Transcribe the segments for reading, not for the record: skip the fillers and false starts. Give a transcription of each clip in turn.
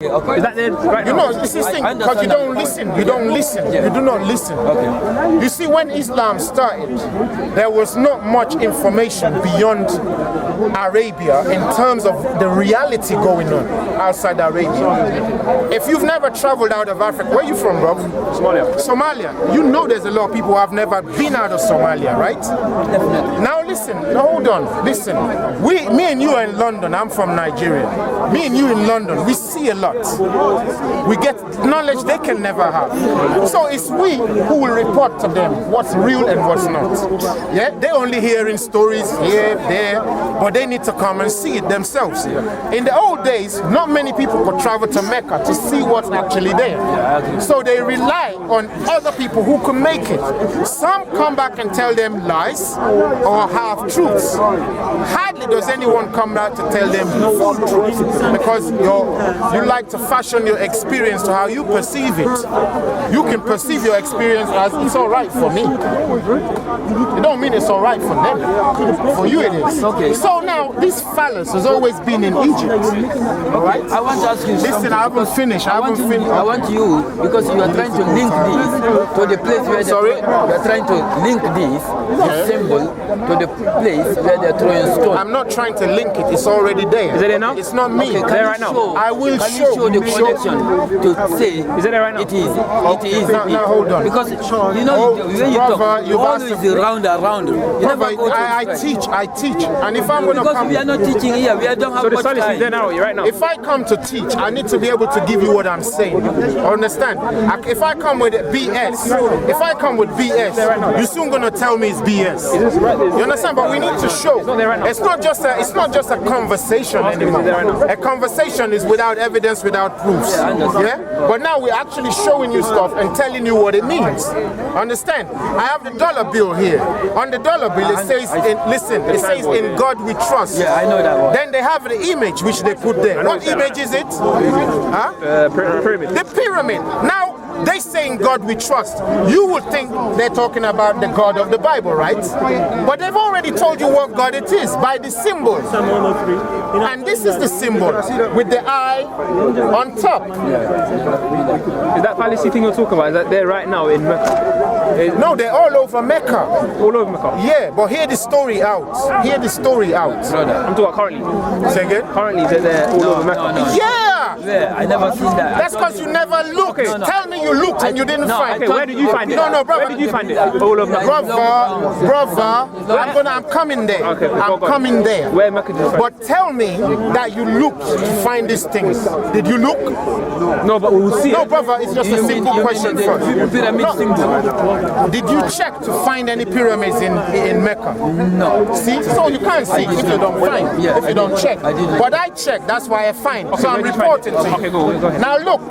Okay. Is that there right now? You know, this is thing, because you don't listen. You don't listen. You do not listen. Okay. You see, when Islam started, there was not much information beyond Arabia in terms of the reality going on outside Arabia. If you've never traveled out of Africa, where are you from, bro? Somalia. You know there's a lot of people who have never been out of Somalia, right? Definitely. Now listen, hold on, listen. Me and you are in London, I'm from Nigeria. Me and you in London, we see a lot. We get knowledge they can never have. So it's we who will report to them what's real and what's not. Yeah, they're only hearing stories here, there, but they need to come and see it themselves. In the old days, not many people could travel to Mecca to see what's actually there. So they rely on other people who can make it. Some come back and tell them lies or half truths. Hardly does anyone come back to tell them full truth, because you like to fashion your experience to how you perceive it. You can perceive your experience as it's all right for me. It don't mean it's all right for them. For you it is. Okay. So now this phallus has always been in Egypt. All right. I want to ask you. Listen, I haven't finished. I want you, because you are trying to link this to the place where you are trying to link this symbol to the place where they are throwing stones. I'm not trying to link it. It's already there. Is it there now? It's not me. Okay, there right now. I will Can show. you show the connection to say? Is it there right now? It is. It is. Now hold on. Because you know when you talk, you always round around. You never go to I teach, and if I'm going to come, we are not teaching here. We don't have much time. Is there now? Right now. If I come to teach, I need to be able to give you what I'm saying. Understand? If I come with BS, you're soon going to tell me it's BS. You understand? But we need to show. It's not just a conversation anymore. A conversation is without evidence, without proofs. Yeah? But now we're actually showing you stuff and telling you what it means. Understand? I have the dollar bill here. On the dollar bill, it says, it says, in God we trust. Yeah, I know that one. Then they have the image which they put there. What image is it? Huh? Pyramid. The pyramid. Now, they say in God we trust. You would think they're talking about the God of the Bible, right? But they've already told you what God it is by the symbol. And this is the symbol with the eye on top. Is that fallacy thing you're talking about? Is that there right now in Mecca? No, they're all over Mecca. All over Mecca? Yeah, but hear the story out. Hear the story out. I'm talking about currently. Say again? Currently, they're all over Mecca. No. Yeah! Yeah, I never seen that. That's because you never looked. Okay. Tell me you looked and you didn't find it. Okay, where did you find it? No, brother. Where did you find it? All over Mecca. Brother, I'm coming there. Okay, I'm coming there. Where Mecca did you find it? But tell me that you looked to find these things. Did you look? No, but we'll see. No, brother, it's just a simple question first. Pyramid symbol. Did you check to find any pyramids in Mecca? No. See? So you can't see if you don't find, if you don't check. But I checked, that's why I find. Okay, so I'm reporting to you. Okay, go ahead. Now look,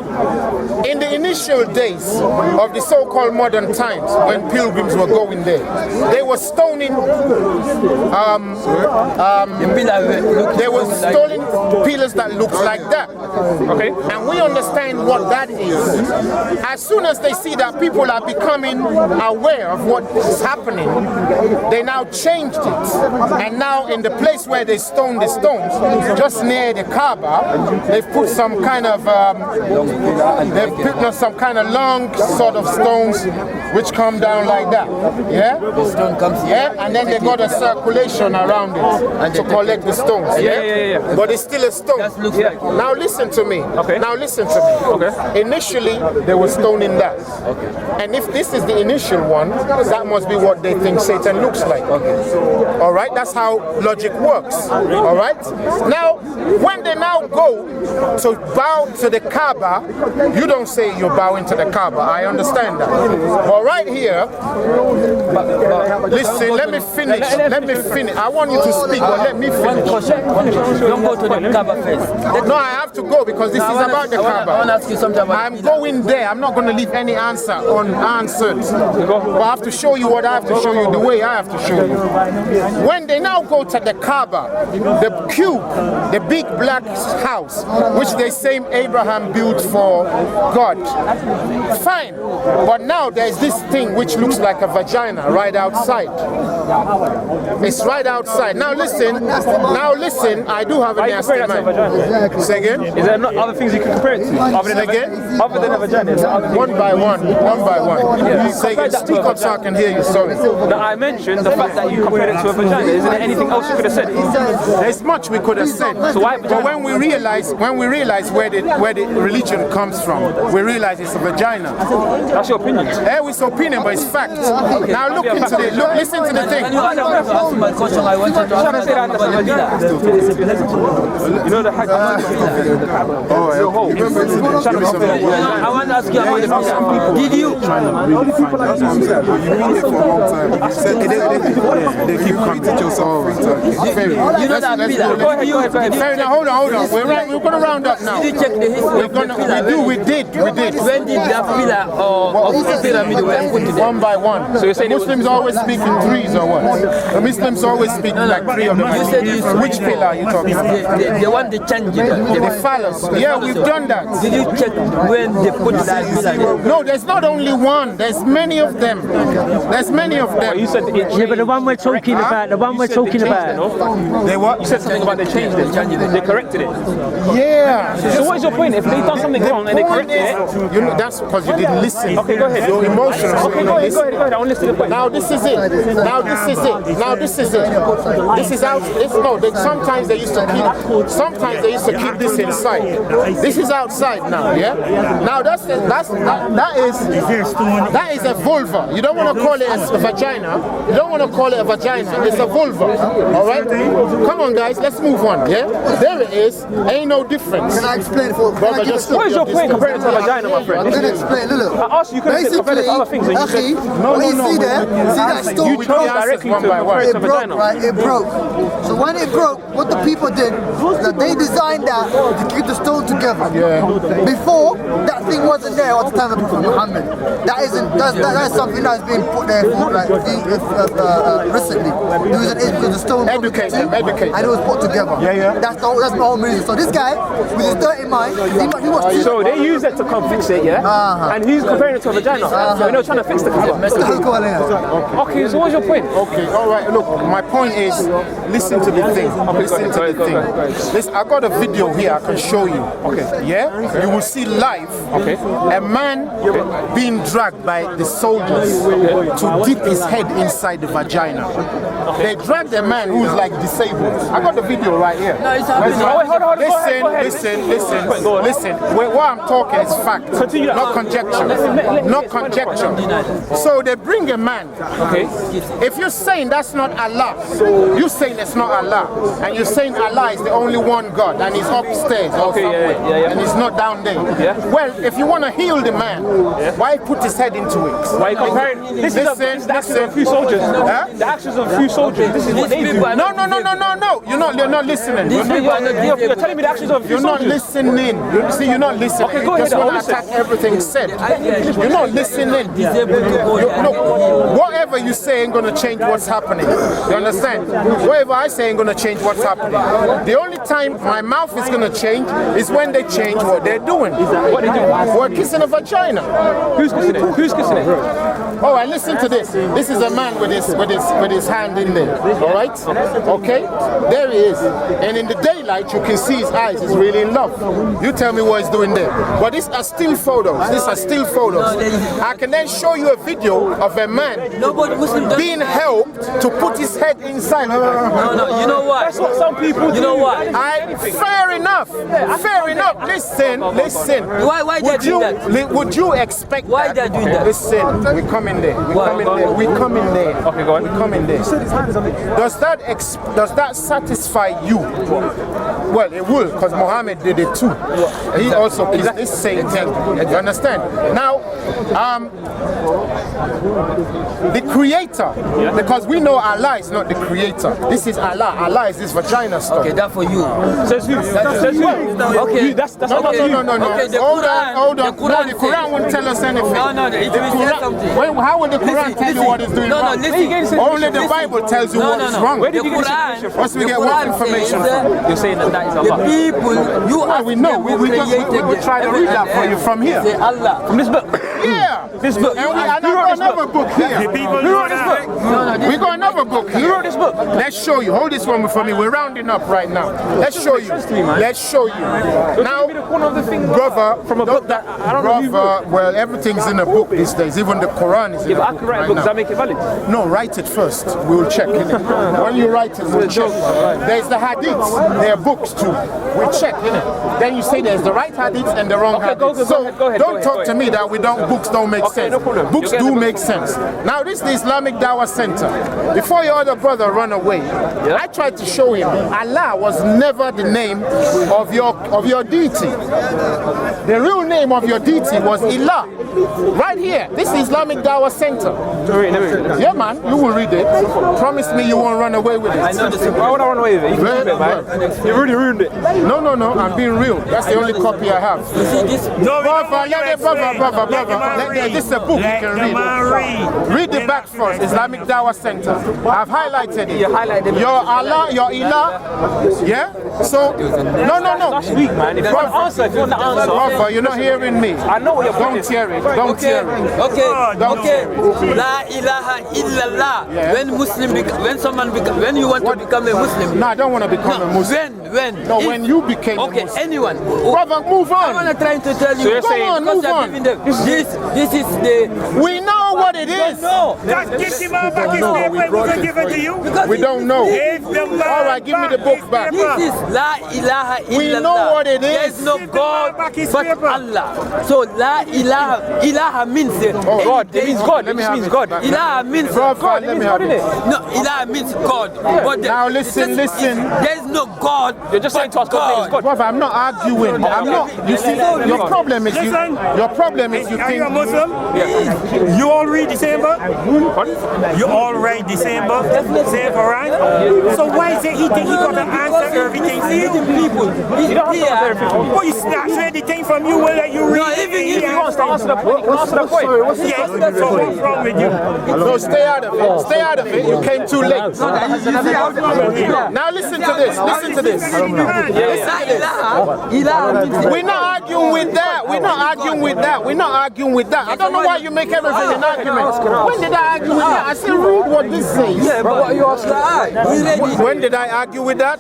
in the initial days of the so-called modern times, when pilgrims were going there, they were stoning, they were stoning pillars that looked like that. Okay. And we understand what that is. As soon as they see that people are becoming aware of what is happening, they now changed it. And now in the place where they stoned the stones, just near the Kabba, they've put some kind of long sort of stones which come down like that. Yeah? The stone comes here. Yeah, and then they got a circulation around it to collect the stones. Yeah. But it's still a stone. Now listen to me. Okay. Now listen to me. Okay. Initially, they were stoning that. Okay. And if this is the initial one, that must be what they think Satan looks like. Okay. All right. That's how logic works. All right. Now, when they now go to bow to the Kabba, you don't say you're bowing to the Kabba. I understand that. But right here, listen. Let me finish. Let me finish. I want you to speak, but let me finish. Don't go to the Kabba first. No, I have to go because this is about the Kabba. I want to ask you something about I'm going there. I'm not going to leave any answer unanswered. But I have to show you what I have to show you, the way I have to show you. When they now go to the Kabba, the cube, the big black house, which which they say Abraham built for God. Fine, but now there's this thing which looks like a vagina right outside. It's right outside. Now listen, I do have a nasty mind. Say again? Is there not other things you can compare it to? Other than a vagina? One by one. Yeah. Say again, speak up so I can hear you, sorry. Now, I mentioned the fact that you compared it to a vagina. Isn't there anything else you could have said? There's much we could have said. So why but when we realize where the religion comes from, we realize it's a vagina. That's your opinion. It's opinion, but it's fact. Okay. Now look into it. Listen to the thing. Can you ask my question? I wanted to ask you know the Hajj. I want to ask you about the visa. Did you? They keep coming to yourself. You know that visa. Hold on. We're going to round up now. Did you check the history of the villa? We did. When did that villa of the pyramid were put together? One by one. So you're saying Muslims always speak in threes or what? The Muslims always speak like three of them. Which pillar are you talking about? The one they changed it. The phallus. Yeah, we've done that. Did you check when they put that villa there? No, there's not only one. There's many of them. You said yeah, but the one we're talking about, They what? You said something about they changed it. They corrected it. Yeah. So what is your point? If they done something wrong and they corrected it, you know, that's because you didn't listen. Okay, go ahead. You're emotional. Okay, go ahead. I want to listen to the point. Now this is it. This is out. Sometimes they used to keep this inside. This is outside now. Yeah. Now that is a vulva. You don't want to call it a vagina. You don't want to call it a vagina. It's a vulva. All right. Come on, guys. Let's move on. Yeah. There it is. Ain't no difference. Can I explain for? Brother, just what is your point compared to a vagina, my friend? I'm gonna explain. Look. I asked you, could have said compared to other things, and you said what you see there? See that stone? you chose directly to compare it to a vagina. Right? It broke. So when it broke, what the people did was that they designed that to keep the stone together. Yeah. Before that thing wasn't there at the time of Prophet Muhammad. That's something that's been put there for recently. The reason is because the stone educate them. And it was put together. Yeah. That's my whole reason. So this guy, with his dirty mind, he was so they use it to come fix it, yeah? And he's comparing it to a vagina. So they're trying to fix the Kabba. Okay, so what's your point? Okay, all right. Look, my point is, listen to the thing. Listen, I got a video here I can show you. Okay. Yeah? You will see live a man being dragged by the soldiers to dip his head inside the vagina. They dragged a man who's like disabled. I got the video right here. No, it's happening. Listen. What I'm talking is fact, not conjecture. So they bring a man. Okay. If you're saying that's not Allah, you're saying it's not Allah, and you're saying Allah is the only one God, and he's upstairs or somewhere, and he's not down there. Well, if you want to heal the man, why put his head into it? Why comparing? This is the actions of a few soldiers. The actions of a few soldiers. This is what they do. No. You're not listening. You're telling me the actions of a few soldiers. You're not listening. You're not listening. Okay, go ahead. You just want to attack everything said. You're not listening. Look, whatever you say ain't gonna change what's happening. You understand? Whatever I say ain't gonna change what's happening. The only time my mouth is gonna change is when they change what they're doing. What they do? We're kissing a vagina. Who's kissing it? Who's kissing it? Oh, and listen to this. This is a man with his hand in there. All right? Okay? There he is. And in the daylight, you can see his eyes. He's really in love. You tell me what he's doing there. But these are still photos. I can then show you a video of a man being helped to put his head inside. No. You know what? That's what some people do. You know what? Fair enough. Listen. Why they do that? Would you expect Why they doing that? Listen, we come in there. We come in there. Okay, go on. We come in there. Does that satisfy you? Well, it will, because Muhammad did it too. He also kissed this same thing. You understand? Now, the creator. Because we know Allah is not the creator. This is Allah. Allah is this vagina stuff. Okay, that for you. Says who? Says who? Okay. That's No. Okay, the Hold Quran- on. the No, Quran the Quran says- won't tell us anything. No, it will say something. How would the Quran Listen, tell you what it's doing no, wrong? listen. Only the Bible tells you what is wrong. Where did you The get this Quran- information from? Once we the get what Quran information says, from? You're saying that is The Allah. people, you Well, we know. We will try to read that for you from here. Say Allah. From this book. Yeah. This book. And we Who wrote got this book? another book here. Who wrote this book? We got another book here. Who wrote this book? Let's show you. Hold this one for me. We're rounding up right now. Let's show you. Let's show you. Now, Give me the corner of the thing, brother, from a book that I don't know who brother, well, everything's in a book these days. Even the Quran is in Yeah, but a I book can write a right book. Does now. that make it valid? No, write it first. We'll check innit? When you write it, we'll check. There's the hadiths. There are books too. We'll check innit? Then you say there's the right hadiths and the wrong Okay, hadiths. go So ahead, don't go talk ahead. to me that books don't make sense. no problem. Books You're do getting the make sense. Now this is the Islamic Dawah Center. Before your other brother run away, I tried to show him Allah was never the name of your deity. The real name of your deity was Ilah. Right here. This is Islamic Dawah Center. Yeah, man, you will read it. Promise me you won't run away with it. I know this. Why would I run away with it? You ruined it, man. You really ruined it. No, I'm being real. That's the only copy I have. You see this? Brother, this is a book you can read. Read the back first, Islamic Dawah Center. I've highlighted it. You highlighted it. Your Allah, your Ilah. Yeah? So, no. That's weak, man. If you want the answer, Brother, you're not hearing me. I know what you're Don't tear it. Don't tear it. Okay. La ilaha illallah. When when you want to become a Muslim. No, I don't want to become a Muslim. When? No, when you became a Okay, Muslim. anyone. Brother, move I on. want to try to tell you. So you're saying- Come on, because move they're on. giving them- This is the. We know what it is. No. Just get him out back his paper, we will give it to you. Because We don't know. Give the man All right, give me the book back. This is La ilaha illallah. We know what it There is. is no Give the man God back his but paper. Allah. So La ilaha. Ilaha means God. It means God. It me just have means it God. back. Ilaha means Brother, God. let me have it. No, Ilaha means God. But Now listen. There is no God. You're just saying to us but God is God. Brother, I'm not arguing. I'm not. You see, your problem is you. Listen. Your problem is you Are you a think. Muslim? You all read the same book? You all read the same book? Same Quran? So why is it he think he got to answer everything for you? People. You don't have to answer everything. Well, you snatch anything from you, will let you read No, it. even if If you want to answer the point, you can answer the point. Yes, so what's wrong with you? No, stay out of it. Stay out of it. You came too late. Now listen to this. Listen to this. Ilaha means We're not arguing with that. We're not arguing with that. We're not arguing with that. I don't know why you make everything an argument. When did I argue with that? I said read what this says. Yeah, but what are you asking? When did I argue with that?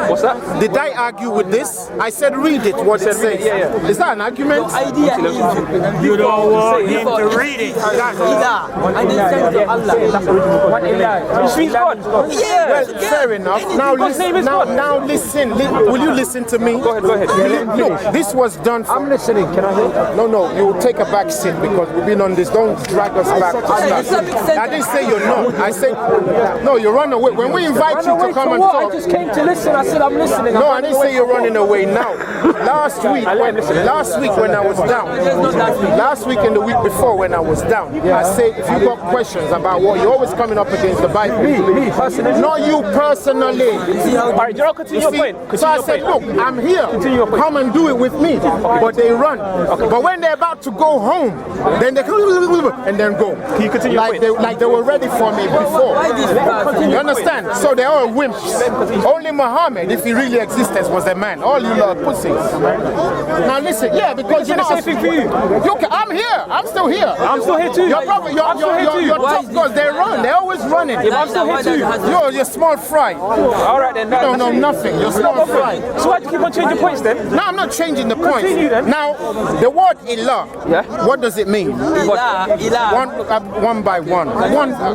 What's that? Did I argue with this? I said read it, what it says. Is that an argument? Idea is You don't want him to read it. Ilah. And then send to Allah. What Ilah? Which means God. Well, fair enough. Now listen. Now listen. Will you listen to me? Go ahead. Look, this was done. I'm listening. Can I hear? No. You will take a back seat because we've been on this. Don't drag us back to stuff. I didn't say you're not. I said no. You run away. When we invite you to come and talk. I just came to listen. I said I'm listening. No, I didn't say you're running away now. Last week when I was down, last week and the week before when I was down, I said if you got questions about what you're always coming up against the Bible. Me personally. Not you personally. All right, you know, continue your point. So I said, look, I'm here. Come and do it with me. But they run. But when they're about to go home, then they and then go. Can you continue your point? Like they were ready for me before. You understand? So they're all wimps. Only Muhammad, if he really existed, was a man. All you lot pussies. Now listen, yeah, because you know, I'm here. I'm still here. I'm still here too. Your tough guys, they run. They're always running. I'm still here too. You're small fry. All right then. You don't know nothing. You're small fry. So why do you keep on changing points then? No, I'm not changing the point. Continue then. Now, the word Ilah, what does it mean? Ilah. One by one.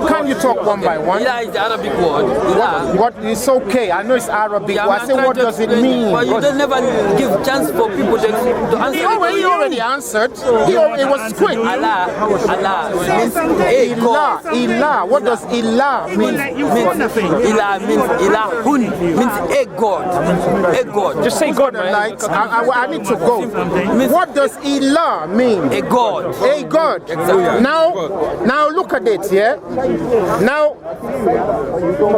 Can you talk one by one? Ilah is the Arabic word. Ilah. What? It's okay. I know it's Arabic. Yeah, But I say, what does it mean? But you don't never give chance for people to answer. He already answered. It was quick. Allah means Ilah. What does Ilah Ilah mean? Ilah means Ilahun, means a God. A God. Just say God, man. I need to go. What does Ilah mean? A God. A God. Exactly. Now look at it, yeah? Now,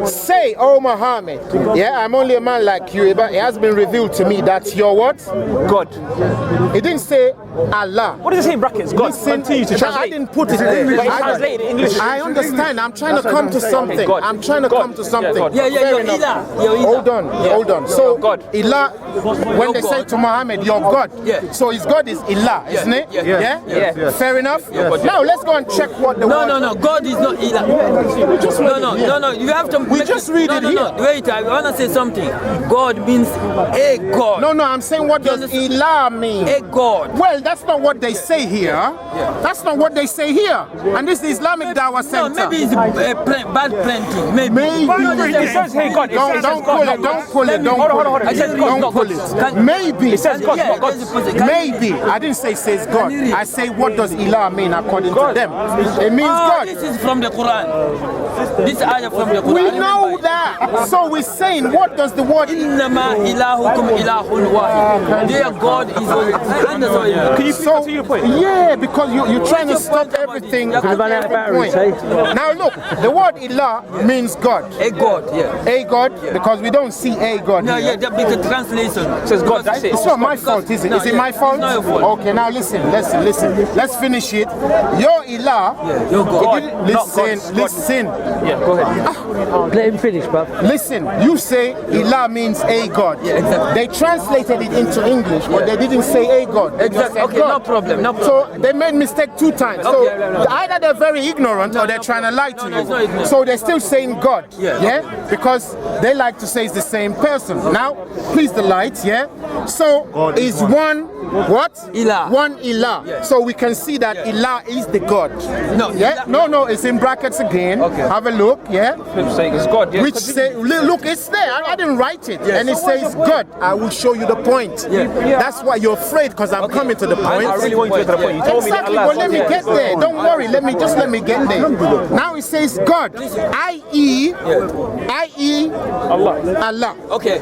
say, oh Muhammad, yeah, I'm only a man like you, but it has been revealed to me that you're what? God. It didn't say Allah. What does it say in brackets? God. Continue to translate. I didn't put it there. But it's translated in English. I understand. I'm trying to come to something. I'm trying to come to something. Yeah, Fair enough. Hold on. So, God. Ilah, when they say to Muhammad, you're God. Yeah. So his God is Ilah, isn't it? Yeah. Fair enough? Now let's go and check what the word... No. God is not Ilah. No. You have to... We just read it here. No. Wait, I want to say something. God means a God. No, I'm saying what does Ilah mean? A God. Well, that's not what they say here. That's not what they say here. And this is the Islamic Dawah Center. No, maybe it's bad printing. Maybe. It says hey God. Don't pull it. I said God, Don't pull it. Maybe. It says God, not God. Maybe. I didn't say says God. I say what does Ilah mean according to them? It means God. This is from the Quran. This ayah from the Quran. We know that. So we're saying what does the word Innama ilahukum ilahun wahid. Their God is one. Can you to your point? Yeah, because you're trying to stop everything at every point. Now look, the word Ilah means God. A God, yeah. A God, because we don't see a God No, here. yeah, that big translation. It says God, that's it. It's not my fault, is it? No, Is it my fault? It's not your fault. Okay, now listen. Let's finish it. Your Ilah. Yeah, your God. Listen. Yeah, go ahead. Let him finish, bruv. Listen, you say Ilah means a God. Yeah, exactly. They translated it into English, but they didn't say a God. They just Exactly. said Okay, God. no problem. So they made mistake 2 times. So Okay. either they're very ignorant or they're trying to lie to No, it's not you. ignorant. So they're still saying God. Yeah. Because they like to say it's the same person. Now, please the lights, yeah? So is one what? Ilah. One Ilah. Yeah. So we can see that Ilah is the God. No, Yeah? Ilah- No, it's in brackets again. Okay. Have a look, yeah? Saying it's God. Yeah. Which say, look, it's there. I didn't write it. And it says God. I will show you the point. Yeah. That's why you're afraid, because I'm coming to the point. I really want you to get to the point. You told me that Exactly, Allah. well let me get there. Don't worry, let me get there. Now it says God, i.e. Allah. Okay.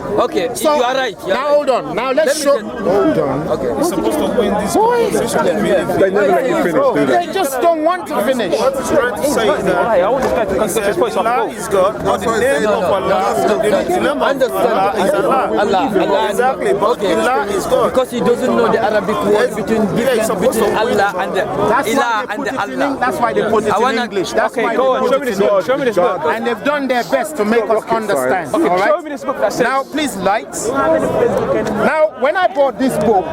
So you are right. You are now right. hold on. Now let's show. Hold on. Okay. You're supposed to win this Boy, They never let you finish, do they just don't want to finish. What he's trying to say is that I want this guy to get his point so I Allah can is God, but the name of Allah, the name of Allah is Allah. Exactly, but Allah is God. Because he doesn't know the Arabic word between Allah and the That's Ilah why they and put the it in Allah. That's why they put it I in wanna- English. That's Okay, why go they on. put Show it me this in book. Show me this book. And they've done their best to make us understand. Okay, all right? show me this book that says. Now, please, lights. Now, when I bought this book,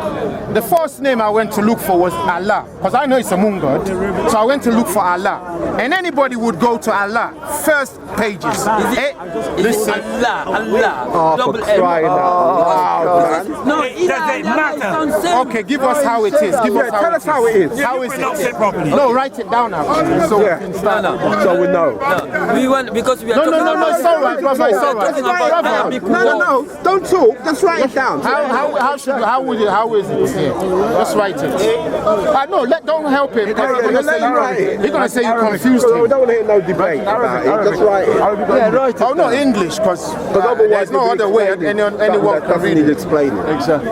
the first name I went to look for was Allah, because I know it's a moon god. So I went to look for Allah. And anybody would go to Allah, first pages. Listen. Allah, double L. No, It doesn't matter. Okay, give us how it is. Give us Tell us how it is. How is Pronounce it? it properly. No, write it down actually. So we can start. So we know. No, we want because we are No, talking no, about. it's all right, brother. It's all right. Talking about Arabic word. No. Don't talk. Just write it down. How is it here? Just write it. No, don't help him. He's gonna say you confused We him. don't want to hear no debate about it. Just write it. Yeah, right. Oh no, English, because otherwise there's no we'll be other way explaining anyone that can doesn't read need it. explaining. Exactly.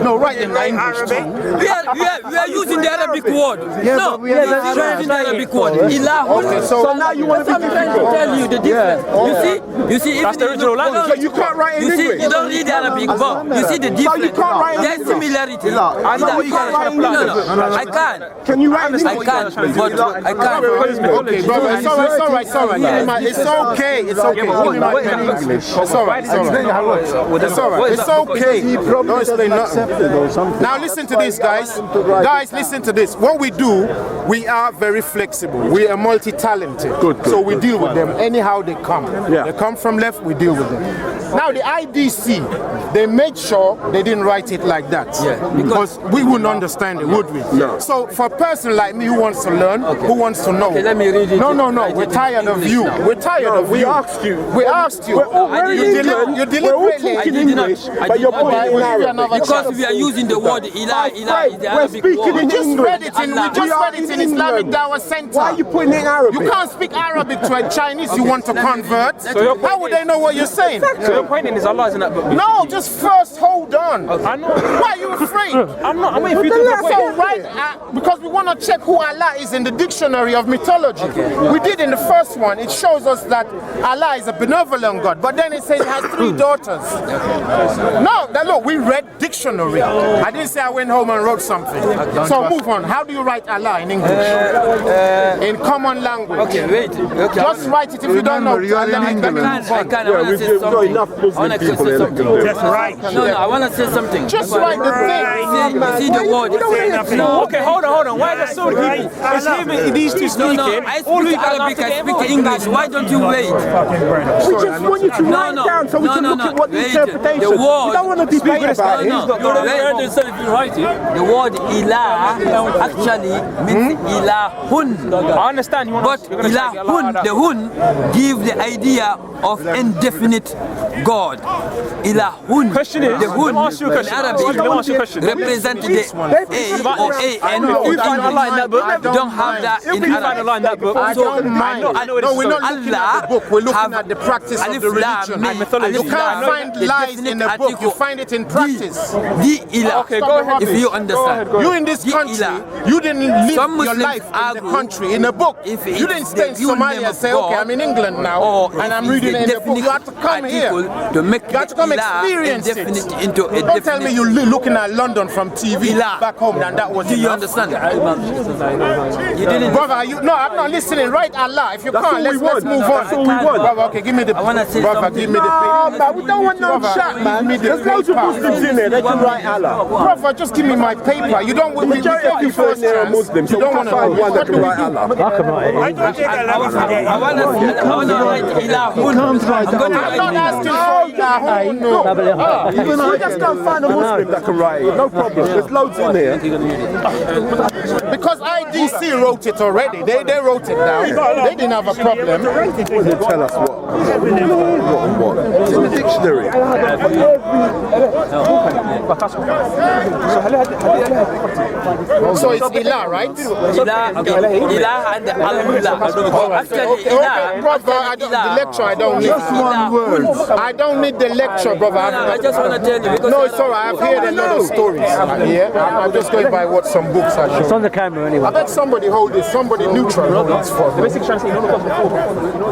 No, write in English too. We are using the Arabic word. No, we are using the Arabic word. Ilahun. Okay, so now you want to I'm trying to tell you the difference. You see, That's the original language. So you can't write in You see, English. you don't read Arabic, but you see the difference. you can't write in There's English. similarity. I know you can't write in No, English. I can't. Can you write in I English? can't, but I can't. Okay, brother, it's all right. It's okay. It's okay. Give me my pen in English. It's all right. It's okay. Don't explain nothing. Now listen to this, guys. Guys, listen to this. What we do, we are very flexible. We are multi-talented. So we deal with them anyhow they come. They come from left, we deal with them. Now the IDC, they made sure they didn't write it like that. Because we wouldn't understand it, would we? So for a person like me who wants to learn, who wants to know. Okay, let me read it. No. We're tired of you. We're tired of you. We asked you. We asked you. We're all very You ignorant. deliberately. We're all talking English, but you're putting it in Arabic. Because we are using the word Ilah, Ilah is the We're Arabic speaking word. We in just English. read it in, we just read it in Islamic Dawah Center. Why are you putting it in Arabic? You can't speak Arabic to a Chinese you want to convert. How would they know what you're saying? So your point is Allah is in that book? No, just first hold on. I know. Why are you afraid? I'm not. I'm waiting for you to do the point. So right, because we want to check who Allah is in the dictionary of mythology. We did in the first one. It shows us that Allah is a benevolent God, but then it says he has 3 daughters. No, look, we read dictionary. I didn't say I went home and wrote something. So move on. How do you write Allah in English? In common language. Okay, wait. Okay, Just write it if you don't know. Remember, you are in Allah, England. I can. Yeah, I want to we've say got something. enough I Muslim want to people say here that something. can do it. Just right. No, I want to say something. Just write the thing. You see the word. No, Okay, hold on. Why are there so many people? It's him, these two No, speaking. no, I All speak you guys Arabic, have to I get speak involved. English. Why don't you wait? We just want you to write no. down so we No, can no, look no. at what the Wait. interpretation. The word- We don't want to debate about it. No, the word Ilah actually means Ilahun. I understand you want But Ilahun, the Hun, give the idea of indefinite God. Ilahun. Question is, the Hun let me ask you a in question. Arabic Let me ask you a question. represent the A or AN If you in find a line in that book, English. Don't have that if in you find a Arabic. line in that book, I don't mind. I know No, we're not looking at the book. We're looking at the practice of Alif the Lam religion. Mim, mythology. You Alif can't Lam, find the lies in definite the book. You article. find it in practice. The Ilah. Okay, go ahead. If you understand. You in this The country, Ilah. you didn't live Some your Muslims life in the argue country, in a book. if You it's didn't stay in the real name Somalia and of say, God, okay, I'm in England now, or and I'm if reading it's it in the book. You have to come here. article to make You have to come the Ilah experience it. indefinite into a Don't tell me definite. you're looking at London from TV Ilah. back home and that was Do you enough. understand? You didn't. Brother, no, I'm not listening. Right, Allah. If you That's can't, all let's we want. move on. That's all we want. Brother, okay, give me the. I wanna say brother, something. give me the. Nah, man, we don't want no Brother, chat, man. give me the There's loads of paper. Muslims in there. They can write Allah. Brother, just give me my paper. You don't. The majority of people in there are Muslims, so You don't we want can't to find one that can write Allah. I don't think Allah will forget I want to write Ilahun. I'm going to I'm not write asking for Ilahun, no. Even I just can't find a Muslim that can write it. No problem. There's loads in there. Because IDC wrote it already. They wrote it down. They didn't have a problem. They tell us what. What? It's in the dictionary. So it's Ilah, right? Ilah and Allah. Actually, Ilah. Brother, the lecture I don't need. Just one word. I don't need the lecture, brother. I just want to tell you because No, it's alright. I've heard a lot of stories. I'm just going by what some books are It's showing. on the camera anyway. I bet somebody hold this, somebody neutral hold this for me. Basically trying to say none of us before.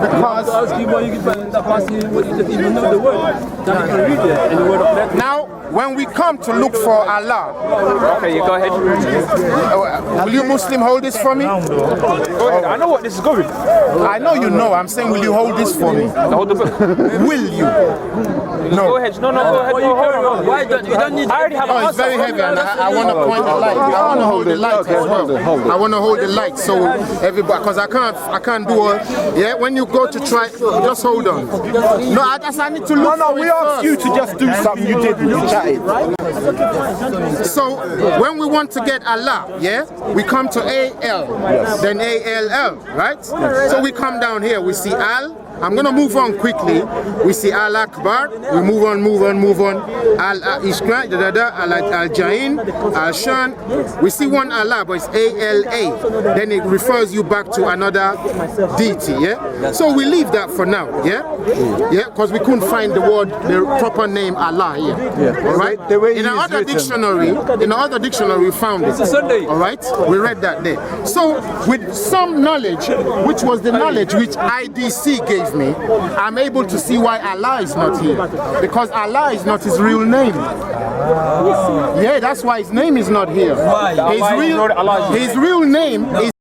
Because Ask you why you find that passage what you don't even know the word. Now you can read it and the word of that. now, when we come to look for Allah, Okay, you go ahead. will you Muslim hold this for me? Go ahead. I know what this is going. I know you know. I'm saying, will you hold this for me? Hold the book. Will you? Go ahead. No, go ahead. No, hold on. why don't you don't need? I already have Oh, it's very heavy, and I want to point the light. I want to hold the light as well. I want to hold the light, so everybody, because I can't do it. Yeah, when you go to try, just hold on. No, I need to look. No, we asked you to just do something you didn't. You chatted. So when we want to get Allah, yeah, we come to AL, then ALL, right? So we come down here, we see Al. I'm gonna move on quickly. We see Al Akbar. We move on. Al Ishqa, Al Jain, Al Shan. We see one Allah, but it's ALA. Then it refers you back to another deity. Yeah. So we leave that for now. Yeah. Yeah, because we couldn't find the proper name Allah here. All right. In another dictionary, we found it. All right. We read that there. So with some knowledge, which was the knowledge which IDC gave me, I'm able to see why Allah is not here, because Allah is not his real name. Yeah, that's why his name is not here. His real name is